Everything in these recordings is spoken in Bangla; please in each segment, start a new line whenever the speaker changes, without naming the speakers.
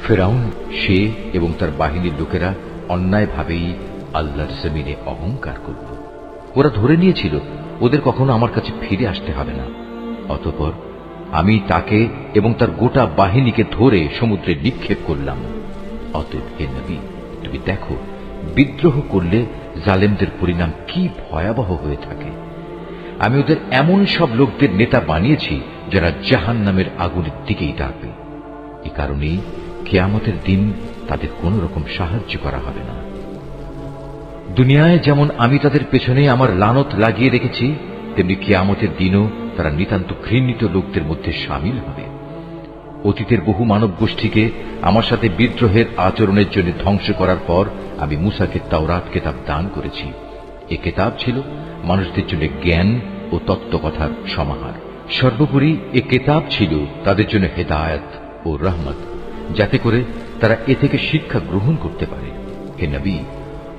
ফেরাউন, সে এবং তার বাহিনীর লোকেরা অন্যায়ভাবেই আল্লাহর জমিনে অহংকার করল। ওরা ধরে নিয়েছিল ওদের কখনো আমার কাছে ফিরে আসতে হবে না। অতঃপর আমি তাকে এবং তার গোটা বাহিনীকে ধরে সমুদ্রে নিক্ষেপ করলাম। অতএব হে নবী, তুমি দেখো বিদ্রোহ করলে জালেমদের পরিণাম কি ভয়াবহ হয়ে থাকে। আমি ওদের এমন সব লোকদের নেতা বানিয়েছি যারা জাহান্নামের আগুনের দিকেই ডাকবে। এ কারণেই কিয়ামতের দিন তাদের কোন রকম সাহায্য করা হবে না। দুনিয়ায় যেমন আমি তাদের পেছনে আমার লানত লাগিয়ে রেখেছি, তেমনি কিয়ামতের দিনও তারা নিতান্ত ঘৃণিত লোকদের মধ্যে সামিল হবে। অতীতের বহু মানব গোষ্ঠীকে আমার সাথে বিদ্রোহের আচরণের জন্য ধ্বংস করার পর আমি মুসাকে তাওরাত কেতাব দান করেছি। এ কেতাব ছিল মানুষদের জন্য জ্ঞান ও তত্ত্বকথার সমাহার। সর্বোপরি এ কেতাব ছিল তাদের জন্য হেদায়েত ও রহমত, যাতে করে তারা এ থেকে শিক্ষা গ্রহণ করতে পারে। হে নবী,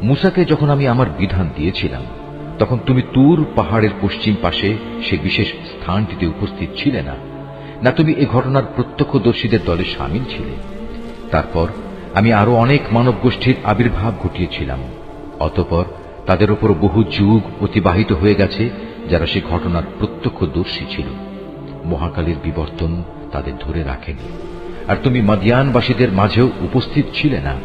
মুসাকে যখন আমি আমার বিধান দিয়েছিলাম, তখন তুমি তুর পাহাড়ের পশ্চিম পাশে সে বিশেষ স্থানটিতে উপস্থিত ছিলে না, না তুমি এ ঘটনার প্রত্যক্ষদর্শীদের দলে সামিল ছিলে। তারপর আমি আরো অনেক মানব গোষ্ঠীর আবির্ভাব ঘটিয়েছিলাম। অতঃপর তাদের উপর বহু যুগ অতিবাহিত হয়ে গেছে যারা সে ঘটনার প্রত্যক্ষদর্শী ছিল। মহাকালের বিবর্তন তাদের ধরে রাখেনি। আর তুমি মাদিয়ানবাসীদের মাঝেও উপস্থিত ছিলে না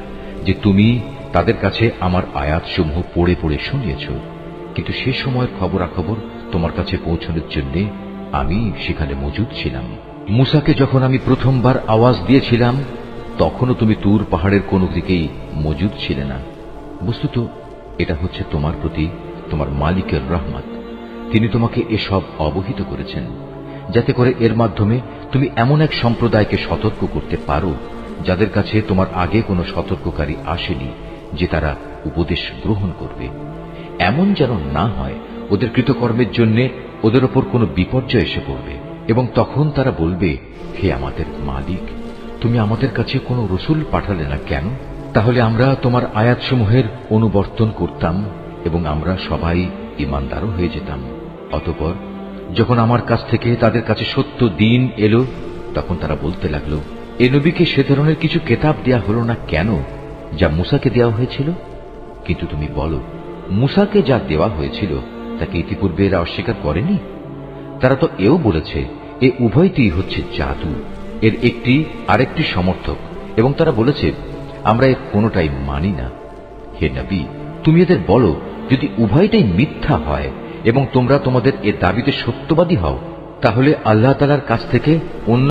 যে তুমি তাদের কাছে আমার আয়াতসমূহ পড়ে পড়ে শুনিয়েছ, কিন্তু সে সময়ের খবরাখবর তোমার কাছে পৌঁছানোর জন্য আমি সেখানে মজুদ ছিলাম। মুসাকে যখন আমি প্রথমবার আওয়াজ দিয়েছিলাম, তখনও তুমি তুর পাহাড়ের কোনো দিকেই মজুদ ছিলে না। বস্তুত এটা হচ্ছে তোমার প্রতি তোমার মালিকের রহমত। তিনি তোমাকে এসব অবহিত করেছেন, যাতে করে এর মাধ্যমে তুমি এমন এক সম্প্রদায়কে সতর্ক করতে পারো যাদের কাছে তোমার আগে কোনো সতর্ককারী আসেনি, যে তারা উপদেশ গ্রহণ করবে। এমন যেন না হয় ওদের কৃতকর্মের জন্য ওদের ওপর কোনো বিপর্যয় এসে পড়বে, এবং তখন তারা বলবে, হে আমাদের মালিক, তুমি আমাদের কাছে কোনো রসুল পাঠালে না কেন? তাহলে আমরা তোমার আয়াতসমূহের অনুবর্তন করতাম এবং আমরা সবাই ঈমানদারও হয়ে যেতাম। অতঃপর যখন আমার কাছ থেকে তাদের কাছে সত্য দিন এলো, তখন তারা বলতে লাগলো, এ নবীকে সে ধরনের কিছু কেতাব দেয়া হলো না কেন যা মুসাকে দেওয়া হয়েছিল? কিন্তু তুমি বলো, মুসাকে যা দেওয়া হয়েছিল তাকে ইতিপূর্বে এরা অস্বীকার করেনি? তারা তো এও বলেছে এ উভয়টি হচ্ছে জাদু, এর একটি আরেকটি সমর্থক, এবং তারা বলেছে আমরা এর কোনোটাই মানি না। হে নবী, তুমি এদের বলো, যদি উভয়টাই মিথ্যা হয় এবং তোমরা তোমাদের এ দাবিতে সত্যবাদী হও, তাহলে আল্লাহ তাআলার কাছ থেকে অন্য